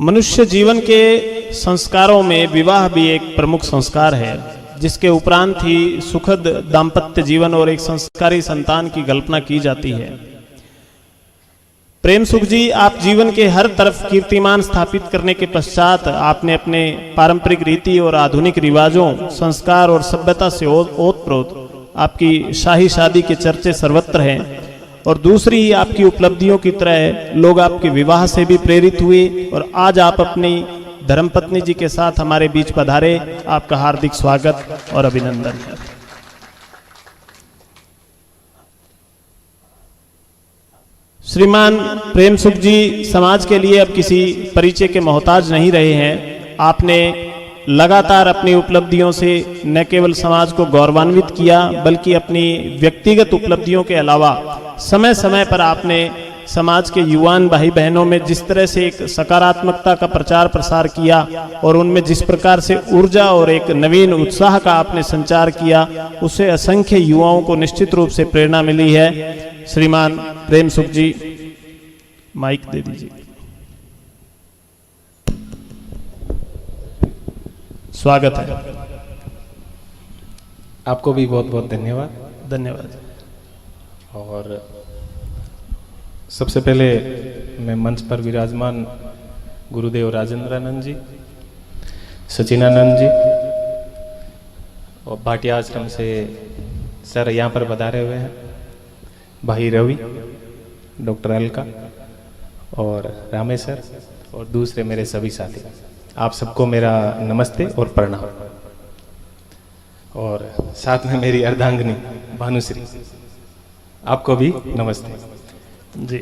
मनुष्य जीवन के संस्कारों में विवाह भी एक प्रमुख संस्कार है, जिसके उपरांत ही सुखद दाम्पत्य जीवन और एक संस्कारी संतान की कल्पना की जाती है। प्रेम सुख जी, आप जीवन के हर तरफ कीर्तिमान स्थापित करने के पश्चात आपने अपने पारंपरिक रीति और आधुनिक रिवाजों, संस्कार और सभ्यता से ओतप्रोत आपकी शाही शादी के चर्चे सर्वत्र हैं। और दूसरी ही आपकी उपलब्धियों की तरह लोग आपके विवाह से भी प्रेरित हुए और आज आप अपनी धर्मपत्नी जी के साथ हमारे बीच पधारे। आपका हार्दिक स्वागत और अभिनंदन है। श्रीमान प्रेम सुख जी समाज के लिए अब किसी परिचय के मोहताज नहीं रहे हैं। आपने लगातार अपनी उपलब्धियों से न केवल समाज को गौरवान्वित किया, बल्कि अपनी व्यक्तिगत उपलब्धियों के अलावा समय समय पर आपने समाज के युवान भाई बहनों में जिस तरह से एक सकारात्मकता का प्रचार प्रसार किया और उनमें जिस प्रकार से ऊर्जा और एक नवीन उत्साह का आपने संचार किया, उससे असंख्य युवाओं को निश्चित रूप से प्रेरणा मिली है। श्रीमान प्रेम सुख जी, माइक दे दीजिए। स्वागत है। आपको भी बहुत बहुत धन्यवाद। धन्यवाद। और सबसे पहले मैं मंच पर विराजमान गुरुदेव राजेंद्रानंद जी, सचिनानंद जी और भाटिया आश्रम से सर यहाँ पर पधारे हुए हैं, भाई रवि, डॉक्टर अलका और रामेश्वर और दूसरे मेरे सभी साथी, आप सबको मेरा नमस्ते और प्रणाम। और साथ में मेरी अर्धांगिनी भानुश्री, आपको भी नमस्ते जी।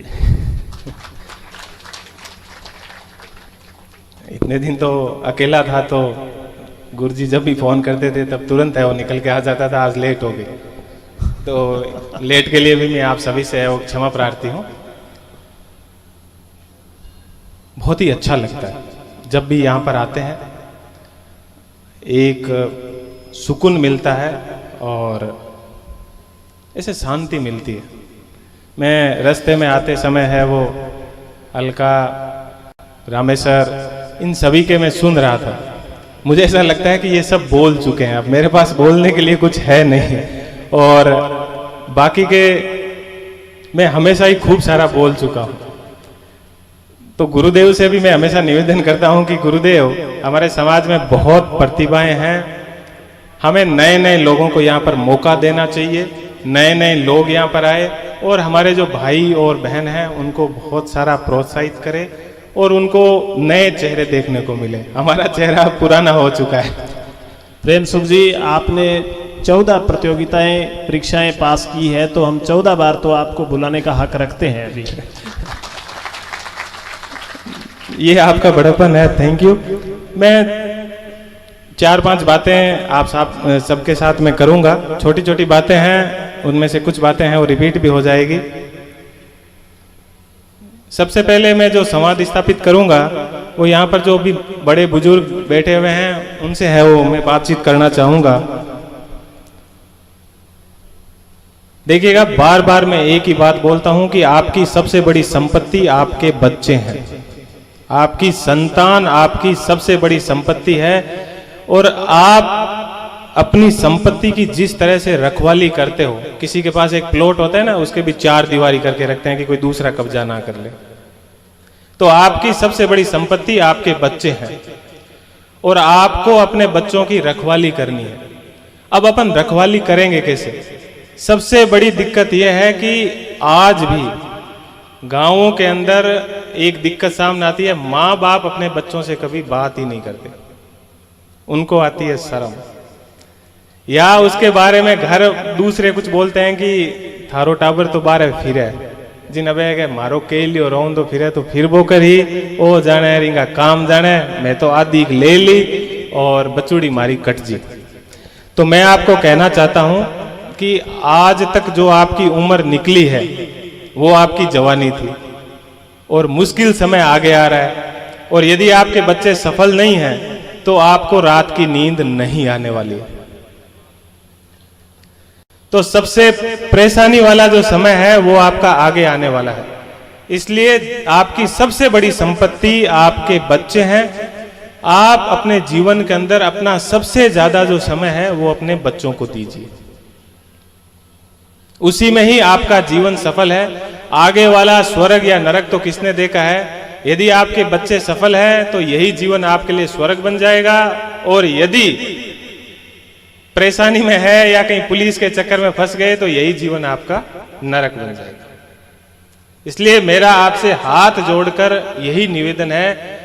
इतने दिन तो अकेला था, तो गुरुजी जब भी फोन करते थे तब तुरंत है वो निकल के आ जाता था। आज लेट हो गई, तो लेट के लिए भी मैं आप सभी से क्षमा प्रार्थी हूँ। बहुत ही अच्छा लगता है जब भी यहाँ पर आते हैं, एक सुकून मिलता है और ऐसे शांति मिलती है। मैं रास्ते में आते समय है वो अलका, रामेश्वर, इन सभी के मैं सुन रहा था। मुझे ऐसा लगता है कि ये सब बोल चुके हैं, अब मेरे पास बोलने के लिए कुछ है नहीं। और बाकी के मैं हमेशा ही खूब सारा बोल चुका हूँ। तो गुरुदेव से भी मैं हमेशा निवेदन करता हूँ कि गुरुदेव, हमारे समाज में बहुत प्रतिभाएं हैं, हमें नए नए लोगों को यहाँ पर मौका देना चाहिए, नए नए लोग यहाँ पर आए और हमारे जो भाई और बहन हैं उनको बहुत सारा प्रोत्साहित करें और उनको नए चेहरे देखने को मिले। हमारा चेहरा पुराना हो चुका है। प्रेम सुख जी, आपने 14 प्रतियोगिताएं परीक्षाएं पास की है, तो हम 14 बार तो आपको बुलाने का हक रखते हैं अभी। ये आपका बड़प्पन है, थैंक यू। मैं 4-5 बातें आप सबके साथ में करूंगा। छोटी छोटी बातें हैं, उनमें से कुछ बातें हैं वो रिपीट भी हो जाएगी। सबसे पहले मैं जो संवाद स्थापित करूंगा वो यहाँ पर जो भी बड़े बुजुर्ग बैठे हुए हैं उनसे है वो मैं बातचीत करना चाहूंगा। देखिएगा, बार बार मैं एक ही बात बोलता हूं कि आपकी सबसे बड़ी संपत्ति आपके बच्चे हैं, आपकी संतान आपकी सबसे बड़ी संपत्ति है। और आप अपनी संपत्ति की जिस तरह से रखवाली करते हो, किसी के पास एक प्लॉट होता है ना, उसके भी 4 दीवारी करके रखते हैं कि कोई दूसरा कब्जा ना कर ले। तो आपकी सबसे बड़ी संपत्ति आपके बच्चे हैं और आपको अपने बच्चों की रखवाली करनी है। अब अपन रखवाली करेंगे कैसे? सबसे बड़ी दिक्कत यह है कि आज भी गांवों के अंदर एक दिक्कत सामने आती है, माँ बाप अपने बच्चों से कभी बात ही नहीं करते, उनको आती है शर्म, या उसके बारे में घर दूसरे कुछ बोलते हैं कि थारो टाबर तो बारे फिर है, जिन अबे के मारो के लियो रौन तो फिर वो कर ही ओ जाने रिंगा काम जाने, मैं तो आदि ले ली और बचूड़ी मारी कट जी। तो मैं आपको कहना चाहता हूं कि आज तक जो आपकी उम्र निकली है वो आपकी जवानी थी और मुश्किल समय आगे आ रहा है। और यदि आपके बच्चे सफल नहीं हैं तो आपको रात की नींद नहीं आने वाली है। तो सबसे परेशानी वाला जो समय है वो आपका आगे आने वाला है। इसलिए आपकी सबसे बड़ी संपत्ति आपके बच्चे हैं। आप अपने जीवन के अंदर अपना सबसे ज्यादा जो समय है वो अपने बच्चों को दीजिए, उसी में ही आपका जीवन सफल है। आगे वाला स्वर्ग या नरक तो किसने देखा है? यदि आपके बच्चे सफल हैं तो यही जीवन आपके लिए स्वर्ग बन जाएगा, और यदि परेशानी में है या कहीं पुलिस के चक्कर में फंस गए तो यही जीवन आपका नरक बन जाएगा। इसलिए मेरा आपसे हाथ जोड़कर यही निवेदन है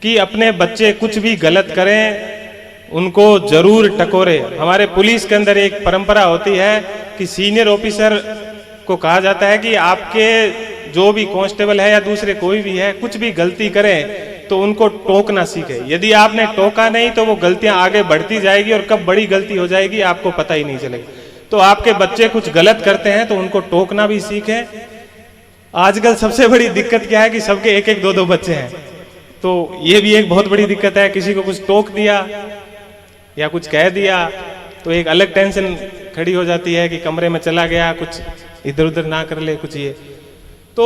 कि अपने बच्चे कुछ भी गलत करें उनको जरूर टकोरे। हमारे पुलिस के अंदर एक परंपरा होती है कि सीनियर ऑफिसर को कहा जाता है कि आपके जो भी कांस्टेबल है या दूसरे कोई भी है कुछ भी गलती करें तो उनको टोकना सीखे। यदि आपने टोका नहीं तो वो गलतियां आगे बढ़ती जाएगी और कब बड़ी गलती हो जाएगी आपको पता ही नहीं चलेगा। तो आपके बच्चे कुछ गलत करते हैं तो उनको टोकना भी सीखें। आजकल सबसे बड़ी दिक्कत क्या है कि सबके एक एक दो दो बच्चे हैं, तो ये भी एक बहुत बड़ी दिक्कत है। किसी को कुछ टोक दिया या कुछ कह दिया तो एक अलग टेंशन खड़ी हो जाती है कि कमरे में चला गया, कुछ इधर उधर ना कर ले कुछ। ये तो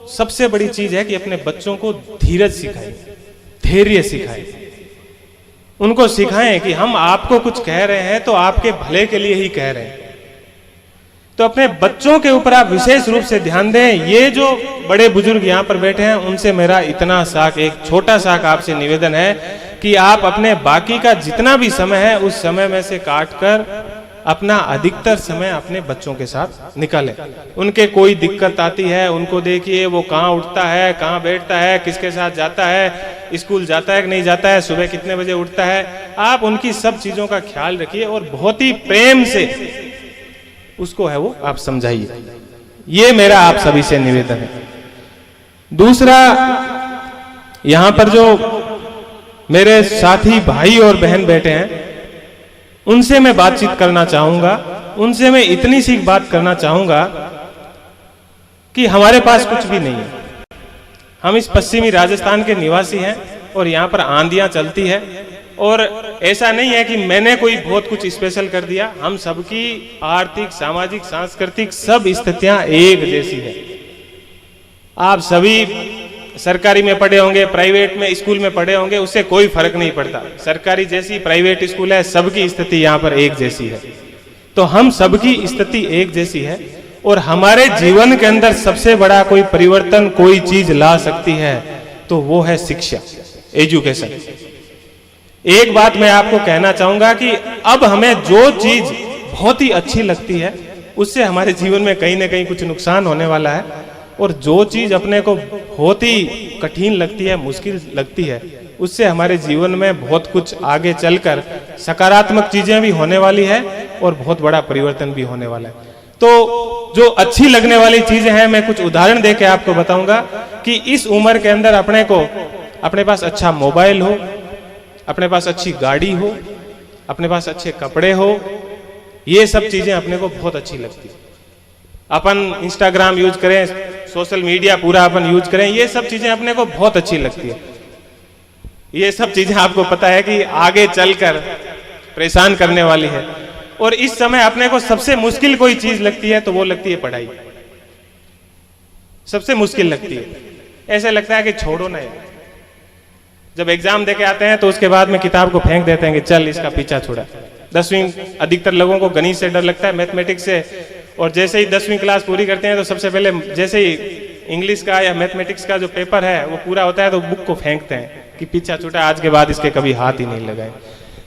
सबसे बड़ी चीज है कि अपने बच्चों को धीरज सिखाएं, धैर्य सिखाएं, उनको सिखाएं कि हम आपको कुछ कह रहे हैं तो आपके भले के लिए ही कह रहे हैं। तो अपने बच्चों के ऊपर आप विशेष रूप से ध्यान दें। ये जो बड़े बुजुर्ग यहाँ पर बैठे हैं उनसे मेरा इतना साक, एक छोटा साक आपसे निवेदन है कि आप अपने बाकी का जितना भी समय है उस समय में से काटकर अपना अधिकतर समय अपने बच्चों के साथ निकालें। उनके कोई दिक्कत आती है उनको देखिए, वो कहाँ उठता है, कहाँ बैठता है, किसके साथ जाता है, स्कूल जाता है कि नहीं जाता है, सुबह कितने बजे उठता है। आप उनकी सब चीजों का ख्याल रखिए और बहुत ही प्रेम से उसको है वो आप समझाइए। ये मेरा आप सभी से निवेदन है। दूसरा, यहां पर जो मेरे साथी भाई और बहन बैठे हैं उनसे मैं बातचीत करना चाहूंगा। उनसे मैं इतनी सी बात करना चाहूंगा कि हमारे पास कुछ भी नहीं है। हम इस पश्चिमी राजस्थान के निवासी हैं और यहाँ पर आंधियां चलती है, और ऐसा नहीं है कि मैंने कोई बहुत कुछ स्पेशल कर दिया। हम सबकी आर्थिक, सामाजिक, सांस्कृतिक सब स्थितियां एक जैसी है। आप सभी सरकारी में पढ़े होंगे, प्राइवेट में स्कूल में पढ़े होंगे, उससे कोई फर्क नहीं पड़ता। सरकारी जैसी प्राइवेट स्कूल है, सबकी स्थिति यहाँ पर एक जैसी है। तो हम सबकी स्थिति एक जैसी है और हमारे जीवन के अंदर सबसे बड़ा कोई परिवर्तन, कोई चीज ला सकती है तो वो है शिक्षा, एजुकेशन। एक बात मैं आपको कहना चाहूंगा कि अब हमें जो चीज बहुत ही अच्छी लगती है उससे हमारे जीवन में कहीं ना कहीं कुछ नुकसान होने वाला है, और जो चीज अपने को बहुत ही कठिन लगती है, मुश्किल लगती है, उससे हमारे जीवन में बहुत कुछ आगे चलकर सकारात्मक चीजें भी होने वाली है और बहुत बड़ा परिवर्तन भी होने वाला है। तो जो अच्छी लगने वाली चीजें हैं, मैं कुछ उदाहरण देके आपको बताऊंगा कि इस उम्र के अंदर अपने पास अच्छा मोबाइल हो, अपने पास अच्छी गाड़ी हो, अपने पास अच्छे कपड़े हो, ये सब चीजें अपने को बहुत अच्छी लगती है। अपन इंस्टाग्राम यूज करें, सोशल मीडिया पूरा अपन यूज करें, ये सब चीजें अपने को बहुत अच्छी लगती है। ये सब चीजें आपको पता है कि आगे चलकर परेशान करने वाली है। और इस समय अपने को सबसे मुश्किल कोई चीज लगती है तो वो लगती है पढ़ाई। सबसे मुश्किल लगती है, ऐसे लगता है कि छोड़ो ना यार। जब एग्जाम देके आते हैं तो उसके बाद में किताब को फेंक देते हैं कि चल इसका पीछा छोड़ा। 10वीं अधिकतर लोगों को गणित से डर लगता है, मैथमेटिक्स से, और जैसे ही 10वीं क्लास पूरी करते हैं तो सबसे पहले जैसे ही इंग्लिश का या मैथमेटिक्स का जो पेपर है वो पूरा होता है तो बुक को फेंकते हैं कि पीछा छूटा, आज के बाद इसके कभी हाथ ही नहीं लगाए।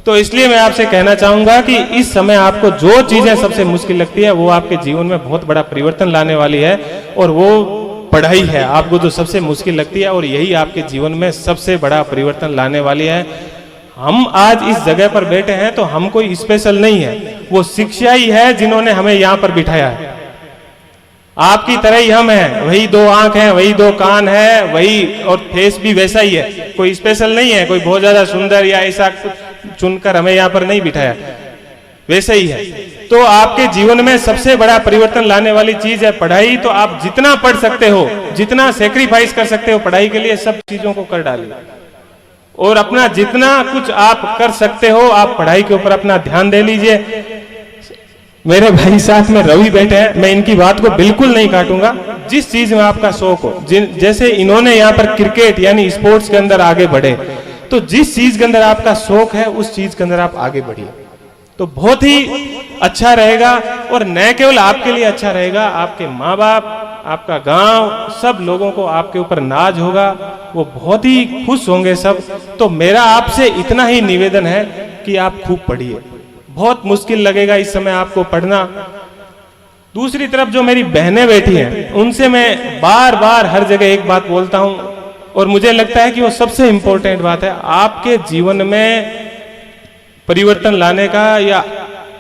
तो इसलिए मैं आपसे कहना चाहूंगा कि इस समय आपको जो चीजें सबसे मुश्किल लगती है वो आपके जीवन में बहुत बड़ा परिवर्तन लाने वाली है, और वो पढ़ाई है आपको जो सबसे मुश्किल लगती है, और यही आपके जीवन में सबसे बड़ा परिवर्तन लाने वाली है। हम आज इस जगह पर बैठे हैं तो हम कोई स्पेशल नहीं है, वो शिक्षा ही है जिन्होंने हमें यहाँ पर बिठाया है। आपकी तरह ही हम हैं, वही 2 आंख हैं, वही 2 कान है, वही, और फेस भी वैसा ही है, कोई स्पेशल नहीं है, कोई बहुत ज्यादा सुंदर या ऐसा चुनकर हमें यहाँ पर नहीं बिठाया, वैसे ही है। तो आपके जीवन में सबसे बड़ा परिवर्तन लाने वाली चीज है पढ़ाई। तो आप जितना पढ़ सकते हो, जितना सेक्रीफाइस कर सकते हो पढ़ाई के लिए, सब चीजों को कर डालिए, और अपना जितना कुछ आप कर सकते हो आप पढ़ाई के ऊपर अपना ध्यान दे लीजिए। मेरे भाई साथ में रवि बैठे हैं, मैं इनकी बात को बिल्कुल नहीं काटूंगा। जिस चीज में आपका शौक हो, जैसे इन्होंने यहाँ पर क्रिकेट यानी स्पोर्ट्स के अंदर आगे बढ़े, तो जिस चीज के अंदर आपका शौक है उस चीज के अंदर आप आगे बढ़िए, तो बहुत ही अच्छा रहेगा। और न केवल आपके लिए अच्छा रहेगा, आपके माँ बाप, आपका गांव, सब लोगों को आपके ऊपर नाज होगा, वो बहुत ही खुश होंगे सब। तो मेरा आपसे इतना ही निवेदन है कि आप खूब पढ़िए। बहुत मुश्किल लगेगा इस समय आपको पढ़ना। दूसरी तरफ जो मेरी बहनें बैठी हैं, उनसे मैं बार बार हर जगह एक बात बोलता हूं, और मुझे लगता है कि वो सबसे इंपॉर्टेंट बात है। आपके जीवन में परिवर्तन लाने का या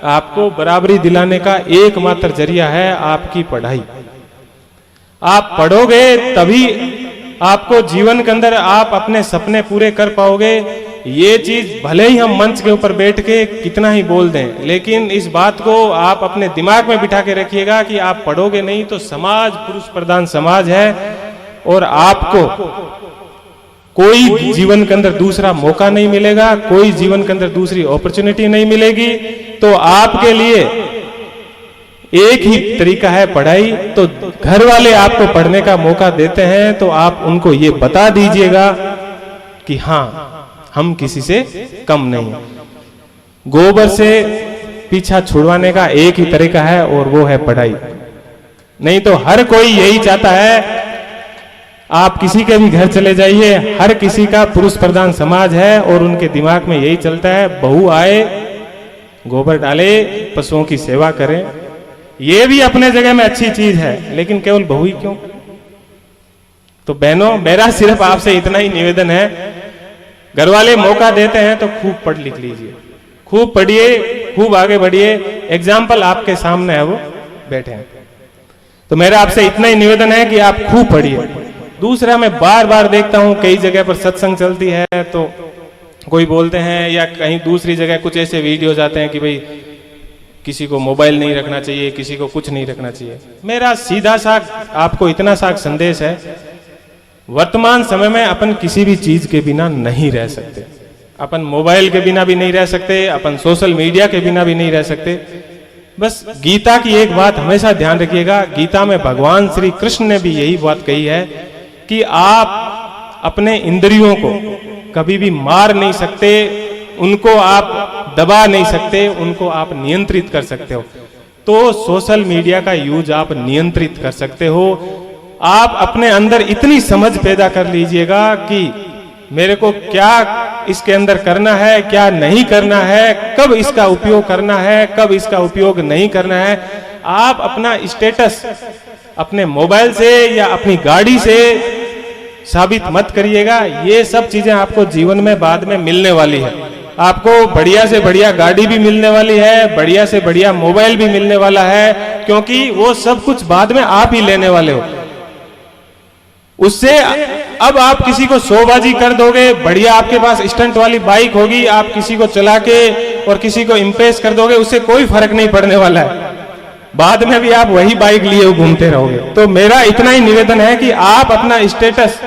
आपको बराबरी दिलाने का एकमात्र जरिया है आपकी पढ़ाई। आप पढ़ोगे तभी आपको जीवन के अंदर आप अपने सपने पूरे कर पाओगे। ये चीज भले ही हम मंच के ऊपर बैठ के कितना ही बोल दें, लेकिन इस बात को आप अपने दिमाग में बिठा के रखिएगा कि आप पढ़ोगे नहीं तो समाज पुरुष प्रधान समाज है, और आपको कोई जीवन के अंदर दूसरा मौका नहीं मिलेगा, कोई जीवन के अंदर दूसरी अपॉर्चुनिटी नहीं मिलेगी। तो आपके लिए एक ही तरीका है पढ़ाई। तो घर वाले आपको पढ़ने का मौका देते हैं तो आप उनको ये बता दीजिएगा कि हाँ, हम किसी से कम नहीं। गोबर से पीछा छुड़वाने का एक ही तरीका है और वो है पढ़ाई। नहीं तो हर कोई यही चाहता है, आप किसी के भी घर चले जाइए, हर किसी का पुरुष प्रधान समाज है और उनके दिमाग में यही चलता है, बहू आए, गोबर डाले, पशुओं की सेवा करें। ये भी अपने जगह में अच्छी चीज है, लेकिन केवल बहू ही क्यों? तो बहनों, मेरा सिर्फ आपसे इतना ही निवेदन है, घर वाले मौका देते हैं तो खूब पढ़ लिख लीजिए, खूब पढ़िए, खूब आगे बढ़िए। एग्जाम्पल आपके सामने है, वो बैठे हैं। तो मेरा आपसे इतना ही निवेदन है कि आप खूब पढ़िए। दूसरा, मैं बार बार देखता हूं कई जगह पर सत्संग चलती है तो कोई बोलते हैं, या कहीं दूसरी जगह कुछ ऐसे वीडियोज आते हैं कि भाई किसी को मोबाइल नहीं रखना चाहिए, किसी को कुछ नहीं रखना चाहिए। मेरा सीधा सा आपको इतना सा संदेश है, वर्तमान समय में अपन किसी भी चीज के बिना नहीं रह सकते। अपन मोबाइल के बिना भी नहीं रह सकते, अपन सोशल मीडिया के बिना भी नहीं रह सकते। बस गीता की एक बात हमेशा ध्यान रखिएगा, गीता में भगवान श्री कृष्ण ने भी यही बात कही है कि आप अपने इंद्रियों को कभी भी मार नहीं सकते, उनको आप दबा नहीं सकते, उनको आप नियंत्रित कर सकते हो। तो सोशल मीडिया का यूज आप नियंत्रित कर सकते हो। आप अपने अंदर इतनी समझ पैदा कर लीजिएगा कि मेरे को क्या इसके अंदर करना है, क्या नहीं करना है, कब इसका उपयोग करना है, कब इसका उपयोग नहीं करना है। आप अपना स्टेटस अपने मोबाइल से या अपनी गाड़ी से साबित मत करिएगा। ये सब चीजें आपको जीवन में बाद में मिलने वाली है। आपको बढ़िया से बढ़िया गाड़ी भी मिलने वाली है, बढ़िया से बढ़िया मोबाइल भी मिलने वाला है, क्योंकि वो सब कुछ बाद में आप ही लेने वाले हो। उससे अब आप किसी को शोबाजी कर दोगे, बढ़िया आपके पास स्टंट वाली बाइक होगी, आप किसी को चला के और किसी को इम्प्रेस कर दोगे, उससे कोई फर्क नहीं पड़ने वाला है। बाद में भी आप वही बाइक लिए घूमते रहोगे। तो मेरा इतना ही निवेदन है कि आप अपना स्टेटस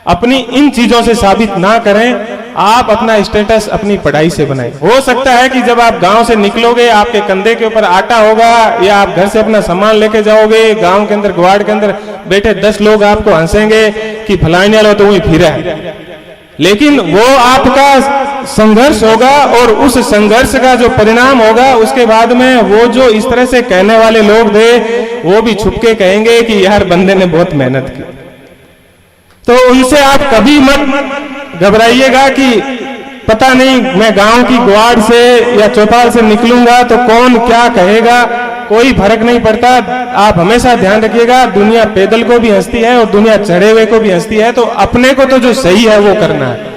अपनी इन चीजों से साबित ना करें, आप अपना स्टेटस अपनी पढ़ाई से बनाएं। हो सकता है कि जब आप गांव से निकलोगे, आपके कंधे के ऊपर आटा होगा, या आप घर से अपना सामान लेके जाओगे, गांव के अंदर ग्वाड़ के अंदर बैठे 10 लोग आपको हंसेंगे कि फलाने वाला तो वही फिरा है। लेकिन वो आपका संघर्ष होगा, और उस संघर्ष का जो परिणाम होगा, उसके बाद में वो जो इस तरह से कहने वाले लोग थे, वो भी छुपके कहेंगे कि यार बंदे ने बहुत मेहनत की। तो उनसे आप कभी मत घबराइएगा कि पता नहीं मैं गांव की ग्वाड़ से या चौपाल से निकलूंगा तो कौन क्या कहेगा, कोई फर्क नहीं पड़ता। आप हमेशा ध्यान रखिएगा, दुनिया पैदल को भी हंसती है और दुनिया चढ़े हुए को भी हंसती है। तो अपने को तो जो सही है वो करना है,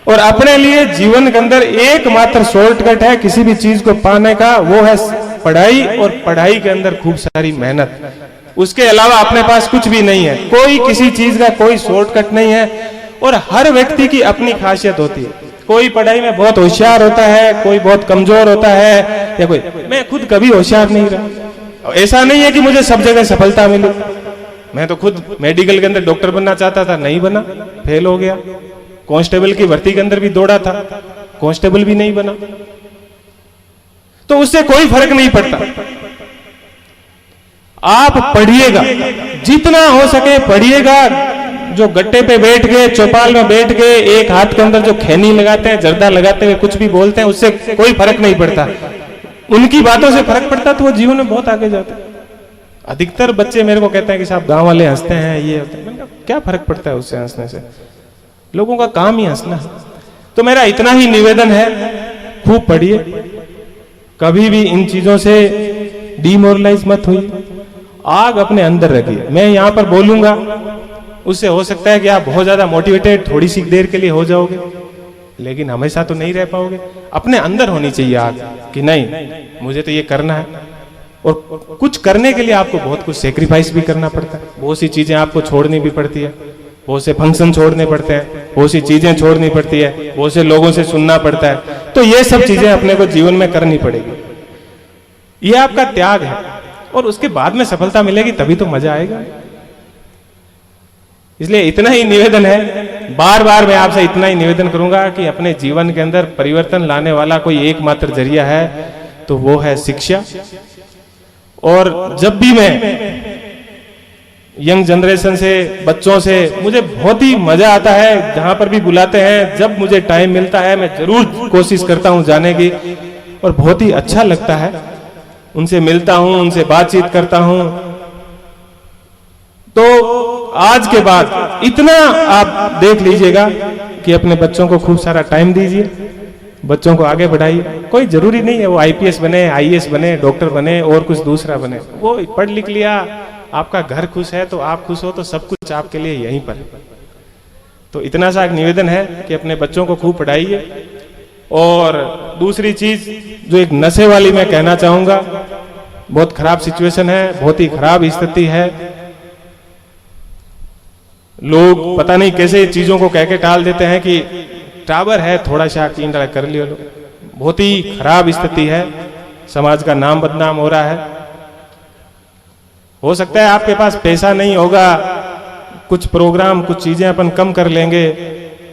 और अपने लिए जीवन के अंदर एकमात्र शॉर्टकट है किसी भी चीज को पाने का, वो है पढ़ाई, और पढ़ाई के अंदर खूब सारी मेहनत। उसके अलावा अपने पास कुछ भी नहीं है। कोई किसी चीज का कोई शॉर्टकट नहीं है, और हर व्यक्ति की अपनी खासियत होती है। कोई पढ़ाई में बहुत होशियार होता है, कोई बहुत कमजोर होता है, या कोई, मैं खुद कभी होशियार नहीं रहा। ऐसा नहीं है कि मुझे सब जगह सफलता मिली। मैं तो खुद मेडिकल के अंदर डॉक्टर बनना चाहता था, नहीं बना, फेल हो गया। कांस्टेबल की भर्ती के अंदर भी दौड़ा था, कांस्टेबल भी नहीं बना। तो उससे कोई फर्क नहीं पड़ता। आप पढ़िएगा, जितना हो सके पढ़िएगा। जो गट्टे पे बैठ के, चौपाल में बैठ के, एक हाथ के अंदर जो खैनी लगाते हैं, जर्दा लगाते हुए कुछ भी बोलते हैं, उससे कोई फर्क नहीं पड़ता। उनकी बातों से फर्क पड़ता तो वो जीवन में बहुत आगे जाते। अधिकतर बच्चे मेरे को कहते हैं कि साहब गांव वाले हंसते हैं, ये होता है। मैंने कहा, क्या फर्क पड़ता है उससे हंसने से? लोगों का काम ही हंसना है। तो मेरा इतना ही निवेदन है, खूब पढ़िए, कभी भी इन चीजों से डिमोरलाइज मत होइए, आग अपने अंदर रखिए। मैं यहां पर बोलूंगा, उससे हो सकता है कि आप बहुत ज्यादा मोटिवेटेड थोड़ी सी देर के लिए हो जाओगे, लेकिन हमेशा तो नहीं रह पाओगे। अपने अंदर होनी चाहिए आग कि नहीं, मुझे तो ये करना है। और कुछ करने के लिए आपको बहुत कुछ सेक्रीफाइस भी करना पड़ता है, बहुत सी चीजें आपको छोड़नी भी पड़ती है, बहुत से फंक्शन छोड़ने पड़ते हैं, बहुत सी चीजें छोड़नी पड़ती है, बहुत से लोगों से सुनना पड़ता है। तो ये सब चीजें अपने को जीवन में करनी पड़ेगी। ये आपका त्याग है, और उसके बाद में सफलता मिलेगी, तभी तो मजा आएगा। इसलिए इतना ही निवेदन है, बार बार मैं आपसे इतना ही निवेदन करूंगा कि अपने जीवन के अंदर परिवर्तन लाने वाला कोई एकमात्र जरिया है, तो वो है शिक्षा। और जब भी मैं यंग जनरेशन से, बच्चों से, मुझे बहुत ही मजा आता है। जहां पर भी बुलाते हैं, जब मुझे टाइम मिलता है, मैं जरूर कोशिश करता हूं जाने की, और बहुत ही अच्छा लगता है। उनसे मिलता हूं, उनसे बातचीत करता हूं। तो आज के बाद इतना आप देख लीजिएगा कि अपने बच्चों को खूब सारा टाइम दीजिए, बच्चों को आगे बढ़ाइए। कोई जरूरी नहीं है वो आईपीएस बने, आईएएस बने, डॉक्टर बने और कुछ दूसरा बने। वो पढ़ लिख लिया, आपका घर खुश है तो आप खुश हो, तो सब कुछ आपके लिए यहीं पर है। तो इतना सा एक निवेदन है कि अपने बच्चों को खूब पढ़ाइए। और दूसरी चीज जो एक नशे वाली मैं कहना चाहूंगा, बहुत खराब सिचुएशन है, बहुत ही खराब स्थिति है। लोग पता नहीं कैसे चीजों को कह के टाल देते हैं कि टावर है, थोड़ा सा कीन कर लियो लो। बहुत ही खराब स्थिति है, समाज का नाम बदनाम हो रहा है। हो सकता है आपके पास पैसा नहीं होगा, कुछ प्रोग्राम, कुछ चीजें अपन कम कर लेंगे।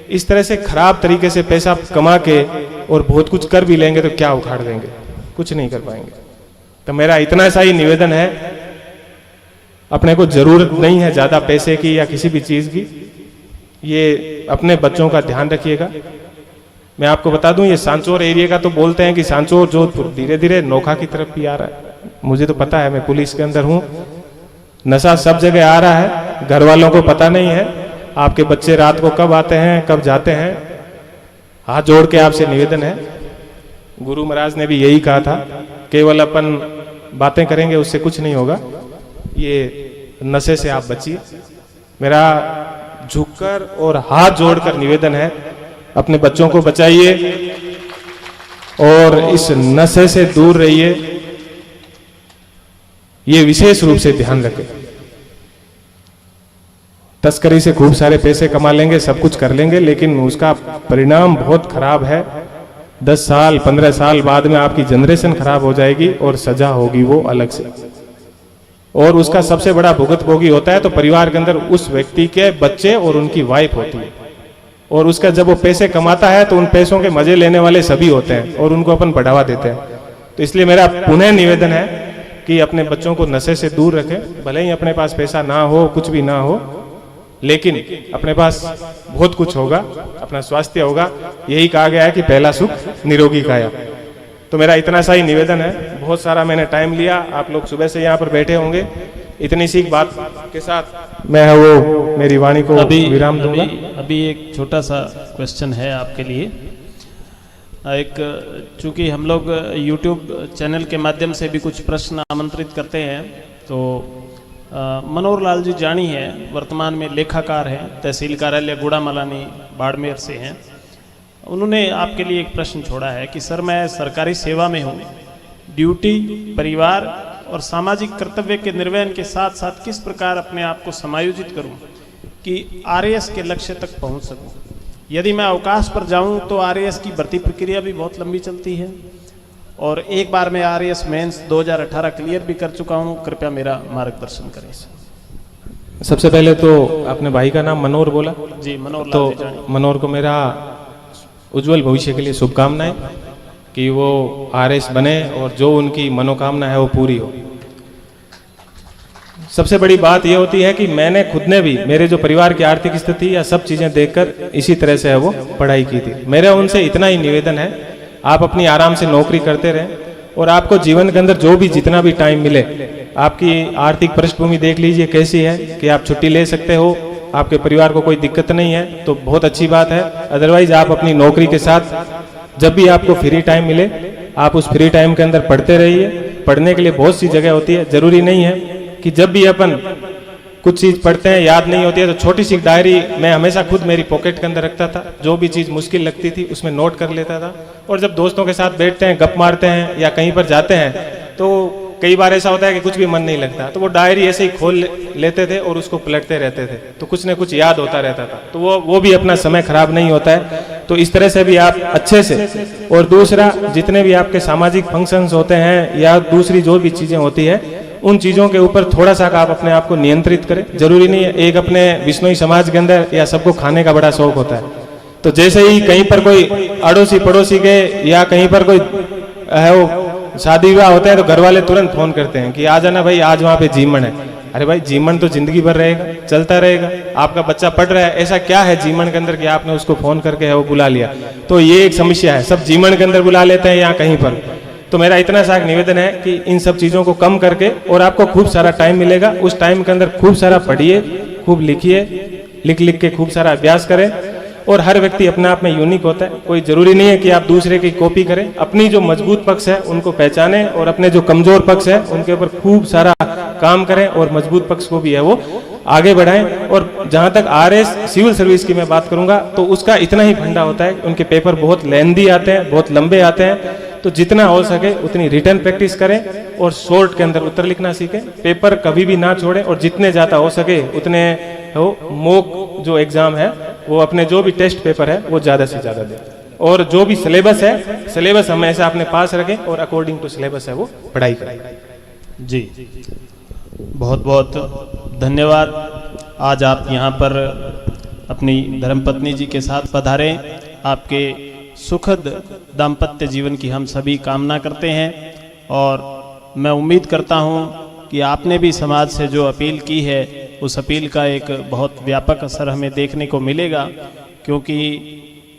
इस तरह से खराब तरीके से पैसा कमा के और बहुत कुछ कर भी लेंगे तो क्या उखाड़ देंगे, कुछ नहीं कर पाएंगे। तो मेरा इतना सा ही निवेदन है, अपने को जरूरत नहीं है ज्यादा पैसे की या किसी भी चीज की। ये अपने बच्चों का ध्यान रखिएगा। मैं आपको बता दूं, ये सांचौर एरिया का तो बोलते हैं कि सांचौर जोधपुर धीरे धीरे नोखा की तरफ भी आ रहा है। मुझे तो पता है, मैं पुलिस के अंदर हूं। नशा सब जगह आ रहा है, घर वालों को पता नहीं है। आपके बच्चे रात को कब आते हैं, कब जाते हैं। हाथ जोड़ के आपसे निवेदन है, गुरु महाराज ने भी यही कहा था, केवल अपन बातें करेंगे उससे कुछ नहीं होगा। ये नशे से आप बचिए। मेरा झुककर और हाथ जोड़कर निवेदन है, अपने बच्चों को बचाइए और इस नशे से दूर रहिए। ये विशेष रूप से ध्यान रखें। तस्करी से खूब सारे पैसे कमा लेंगे, सब कुछ कर लेंगे, लेकिन उसका परिणाम बहुत खराब है। 10 साल 15 साल बाद में आपकी जनरेशन खराब हो जाएगी और सजा होगी वो अलग से। और उसका सबसे बड़ा भुगतभोगी होता है तो परिवार के अंदर उस व्यक्ति के बच्चे और उनकी वाइफ होती है। और उसका जब वो पैसे कमाता है तो उन पैसों के मजे लेने वाले सभी होते हैं और उनको अपन बढ़ावा देते हैं। तो इसलिए मेरा पुनः निवेदन है कि अपने बच्चों को नशे से दूर रखें। भले ही अपने पास पैसा ना हो, कुछ भी ना हो, लेकिन अपने पास बहुत कुछ होगा, अपना स्वास्थ्य होगा। यही कहा गया है कि पहला सुख निरोगी काया। तो मेरा इतना सा ही निवेदन है। बहुत सारा मैंने टाइम लिया, आप लोग सुबह से यहाँ पर बैठे होंगे। इतनी सी बात के साथ मैं वो मेरी वाणी को विराम दूंगा। अभी एक छोटा सा क्वेश्चन है आपके लिए। एक चूंकि हम लोग YouTube चैनल के माध्यम से भी कुछ प्रश्न आमंत्रित करते हैं, तो मनोहर लाल जी जानी है, वर्तमान में लेखाकार हैं, तहसील कार्यालय गुड़ामलानी बाड़मेर से हैं। उन्होंने आपके लिए एक प्रश्न छोड़ा है कि सर, मैं सरकारी सेवा में हूँ, ड्यूटी, परिवार और सामाजिक कर्तव्य के निर्वहन के साथ साथ किस प्रकार अपने आप को समायोजित करूँ कि RAS के लक्ष्य तक पहुँच सकूँ। यदि मैं अवकाश पर जाऊँ तो RAS की भर्ती प्रक्रिया भी बहुत लंबी चलती है और एक बार मैं RAS मेंस 2018 क्लियर भी कर चुका हूँ। कृपया मेरा मार्गदर्शन करें। सबसे पहले तो अपने भाई का नाम मनोहर बोला जी, मनोहर। तो मनोहर को मेरा उज्जवल भविष्य के लिए शुभकामनाएं। कि वो आरएस बने और जो उनकी मनोकामना है वो पूरी हो। सबसे बड़ी बात यह होती है कि मैंने खुद ने भी मेरे जो परिवार की आर्थिक स्थिति या सब चीज़ें देखकर इसी तरह से है वो पढ़ाई की थी। मेरा उनसे इतना ही निवेदन है, आप अपनी आराम से नौकरी करते रहें और आपको जीवन के अंदर जो भी जितना भी टाइम मिले, आपकी आर्थिक पृष्ठभूमि देख लीजिए कैसी है कि आप छुट्टी ले सकते हो, आपके परिवार को कोई दिक्कत नहीं है तो बहुत अच्छी बात है। अदरवाइज आप अपनी नौकरी के साथ जब भी आपको फ्री टाइम मिले आप उस फ्री टाइम के अंदर पढ़ते रहिए। पढ़ने के लिए बहुत सी जगह होती है, जरूरी नहीं है कि जब भी अपन कुछ चीज़ पढ़ते हैं याद नहीं होती है तो छोटी सी डायरी मैं हमेशा खुद मेरी पॉकेट के अंदर रखता था, जो भी चीज़ मुश्किल लगती थी उसमें नोट कर लेता था। और जब दोस्तों के साथ बैठते हैं, गप मारते हैं या कहीं पर जाते हैं तो कई बार ऐसा होता है कि कुछ भी मन नहीं लगता, तो वो डायरी ऐसे ही खोल लेते थे और उसको पलटते रहते थे, तो कुछ न कुछ याद होता रहता था, तो वो भी अपना समय खराब नहीं होता है। तो इस तरह से भी आप अच्छे से, और दूसरा जितने भी आपके सामाजिक फंक्शंस होते हैं या दूसरी जो भी चीज़ें होती है उन चीज़ों के ऊपर थोड़ा सा आप अपने आप को नियंत्रित करें। जरूरी नहीं है, एक अपने बिश्नोई समाज के अंदर या सबको खाने का बड़ा शौक होता है, तो जैसे ही कहीं पर कोई अड़ोसी पड़ोसी के या कहीं पर कोई है वो शादी विवाह होता है तो घर वाले तुरंत फोन करते हैं कि आ जाना भाई, आज वहाँ पे जीमन है। अरे भाई जीमन तो जिंदगी भर रहेगा, चलता रहेगा, आपका बच्चा पढ़ रहा है, ऐसा क्या है जीमन के अंदर कि आपने उसको फोन करके है वो बुला लिया। तो ये एक समस्या है, सब जीमन के अंदर बुला लेते हैं या कहीं पर। तो मेरा इतना सा निवेदन है कि इन सब चीज़ों को कम करके, और आपको खूब सारा टाइम मिलेगा, उस टाइम के अंदर खूब सारा पढ़िए, खूब लिखिए, लिख लिख के खूब सारा अभ्यास करें। और हर व्यक्ति अपने आप में यूनिक होता है, कोई जरूरी नहीं है कि आप दूसरे की कॉपी करें। अपनी जो मजबूत पक्ष है उनको पहचानें और अपने जो कमजोर पक्ष है उनके ऊपर खूब सारा काम करें और मजबूत पक्ष को भी है वो आगे बढ़ाएं। और जहाँ तक आरएस सिविल सर्विस की मैं बात करूंगा तो उसका इतना ही फंडा होता है, उनके पेपर बहुत लेंदी आते हैं, बहुत लंबे आते हैं, तो जितना हो सके उतनी रिटर्न प्रैक्टिस करें और शॉर्ट के अंदर उत्तर लिखना सीखें। पेपर कभी भी ना छोड़ें और जितने ज़्यादा हो सके उतने वो मॉक जो एग्ज़ाम है वो अपने जो भी टेस्ट पेपर है वो ज़्यादा से ज़्यादा दें। और जो भी सिलेबस है, सिलेबस हमेशा अपने पास रखें और अकॉर्डिंग टू सिलेबस है वो पढ़ाई करें। जी, बहुत बहुत धन्यवाद। आज आप यहाँ पर अपनी धर्मपत्नी जी के साथ पधारे। आपके सुखद दाम्पत्य जीवन की हम सभी कामना करते हैं और मैं उम्मीद करता हूँ कि आपने भी समाज से जो अपील की है उस अपील का एक बहुत व्यापक असर हमें देखने को मिलेगा, क्योंकि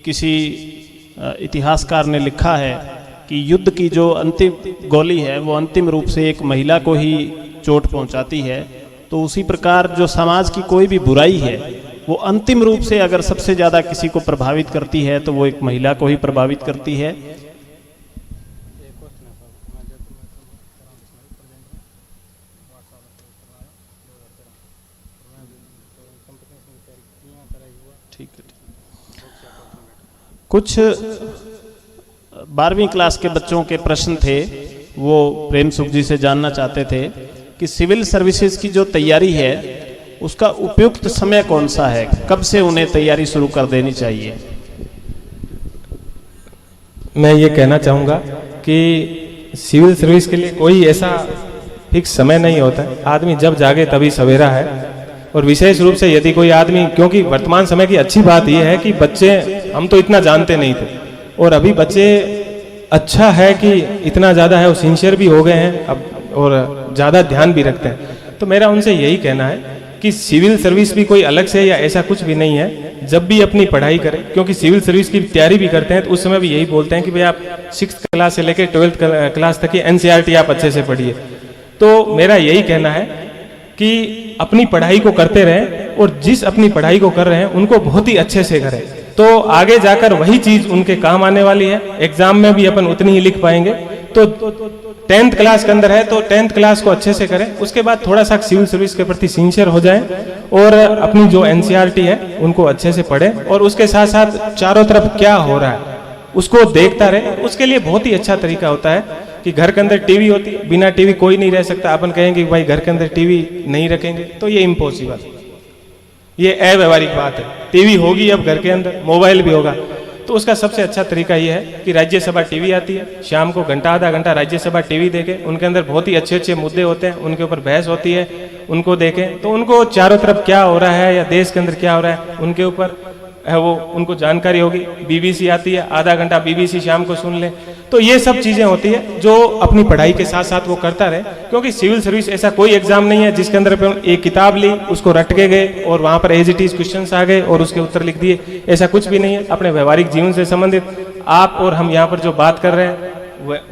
किसी इतिहासकार ने लिखा है कि युद्ध की जो अंतिम गोली है वो अंतिम रूप से एक महिला को ही चोट पहुंचाती है। तो उसी प्रकार जो समाज की कोई भी बुराई है वो अंतिम रूप से अगर सबसे ज़्यादा किसी को प्रभावित करती है तो वो एक महिला को ही प्रभावित करती है। ठीक है। कुछ 12वीं क्लास के बच्चों के प्रश्न थे, वो प्रेम सुख जी से जानना चाहते थे कि सिविल सर्विसेज की जो तैयारी है उसका उपयुक्त समय कौन सा है, कब से उन्हें तैयारी शुरू कर देनी चाहिए। मैं ये कहना चाहूँगा कि सिविल सर्विस के लिए कोई ऐसा फिक्स समय नहीं होता है, आदमी जब जागे तभी सवेरा है। और विशेष रूप से यदि कोई आदमी, क्योंकि वर्तमान समय की अच्छी बात यह है कि बच्चे, हम तो इतना जानते नहीं थे और अभी बच्चे अच्छा है कि इतना ज़्यादा है, वो सिंसियर भी हो गए हैं अब और ज़्यादा ध्यान भी रखते हैं। तो मेरा उनसे यही कहना है कि सिविल सर्विस भी कोई अलग से या ऐसा कुछ भी नहीं है, जब भी अपनी पढ़ाई करें, क्योंकि सिविल सर्विस की तैयारी भी करते हैं तो उस समय भी यही बोलते हैं कि भाई आप 6th क्लास से लेकर 12th क्लास तक की एनसीईआरटी आप अच्छे से पढ़िए। तो मेरा यही कहना है कि अपनी पढ़ाई को करते रहें और जिस अपनी पढ़ाई को कर रहे हैं उनको बहुत ही अच्छे से करें, तो आगे जाकर वही चीज उनके काम आने वाली है। एग्जाम में भी अपन उतनी ही लिख पाएंगे। तो 10th क्लास के अंदर है तो 10th क्लास को अच्छे से करें, उसके बाद थोड़ा सा सिविल सर्विस के प्रति सिंसियर हो जाएं और अपनी जो एनसीईआरटी है उनको अच्छे से पढ़ें और उसके साथ साथ चारों तरफ क्या हो रहा है उसको देखता रहे। उसके लिए बहुत ही अच्छा तरीका होता है कि घर के अंदर टीवी होती है, बिना टीवी कोई नहीं रह सकता। अपन कहेंगे कि भाई घर के अंदर टीवी नहीं रखेंगे तो ये इम्पॉसिबल, ये अव्यवहारिक बात है। टीवी होगी अब घर के अंदर, मोबाइल भी होगा, तो उसका सबसे अच्छा तरीका ये है कि राज्यसभा टीवी आती है, शाम को घंटा आधा घंटा राज्यसभा टीवी देखें। उनके अंदर बहुत ही अच्छे अच्छे मुद्दे होते हैं, उनके ऊपर बहस होती है, उनको देखें तो उनको चारों तरफ क्या हो रहा है या देश के अंदर क्या हो रहा है उनके ऊपर है वो उनको जानकारी होगी, बीबीसी आती है, आधा घंटा बीबीसी शाम को सुन ले। तो ये सब चीजें होती है जो अपनी पढ़ाई के साथ साथ वो करता रहे, क्योंकि सिविल सर्विस ऐसा कोई एग्जाम नहीं है जिसके अंदर अपन एक किताब ली, उसको रट के गए और वहां पर एज इट इज क्वेश्चंस आ गए और उसके उत्तर लिख दिए। ऐसा कुछ भी नहीं है। अपने व्यवहारिक जीवन से संबंधित आप और हम यहाँ पर जो बात कर रहे हैं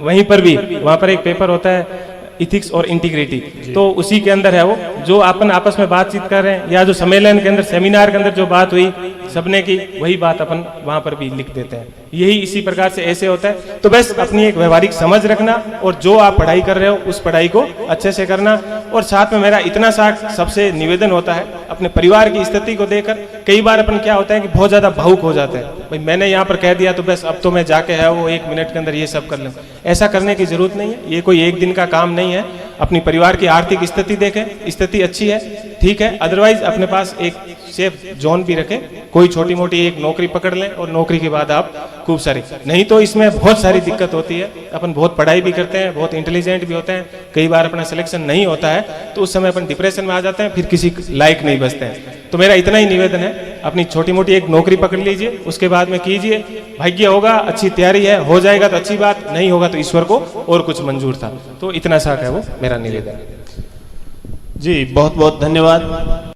वहीं पर भी वहां पर एक पेपर होता है इथिक्स और इंटीग्रिटी, तो उसी के अंदर है वो जो अपन आपस में बातचीत कर रहे हैं, या जो सम्मेलन के अंदर सेमिनार के अंदर जो बात हुई सबने की, वही बात अपन वहां पर भी लिख देते हैं। यही इसी प्रकार से ऐसे होता है। तो बस अपनी एक व्यवहारिक समझ रखना और जो आप पढ़ाई कर रहे हो उस पढ़ाई को अच्छे से करना। और साथ में मेरा इतना सा सबसे निवेदन होता है, अपने परिवार की स्थिति को देखकर कई बार अपन क्या होता है कि बहुत ज्यादा भावुक हो जाते हैं, भाई मैंने यहाँ पर कह दिया तो बस अब तो मैं जाके है वो 1 मिनट के अंदर ये सब कर लूँ। ऐसा करने की जरूरत नहीं है, ये कोई एक दिन का काम नहीं है। अपनी परिवार की आर्थिक स्थिति देखें, स्थिति अच्छी है ठीक है, अदरवाइज अपने पास एक सेफ जोन भी रखें, कोई छोटी मोटी एक नौकरी पकड़ लें और नौकरी के बाद आप खूब सारी, नहीं तो इसमें बहुत सारी दिक्कत होती है। अपन बहुत पढ़ाई भी करते हैं, बहुत इंटेलिजेंट भी होते हैं, कई बार अपना सिलेक्शन नहीं होता है तो उस समय अपन डिप्रेशन में आ जाते हैं, फिर किसी लायक नहीं बचते हैं। तो मेरा इतना ही निवेदन है, अपनी छोटी मोटी एक नौकरी पकड़ लीजिए, उसके बाद में कीजिए, भाग्य होगा, अच्छी तैयारी है, हो जाएगा तो अच्छी बात, नहीं होगा तो ईश्वर को और कुछ मंजूर था। तो इतना सा है वो मेरा निवेदन। जी बहुत बहुत धन्यवाद।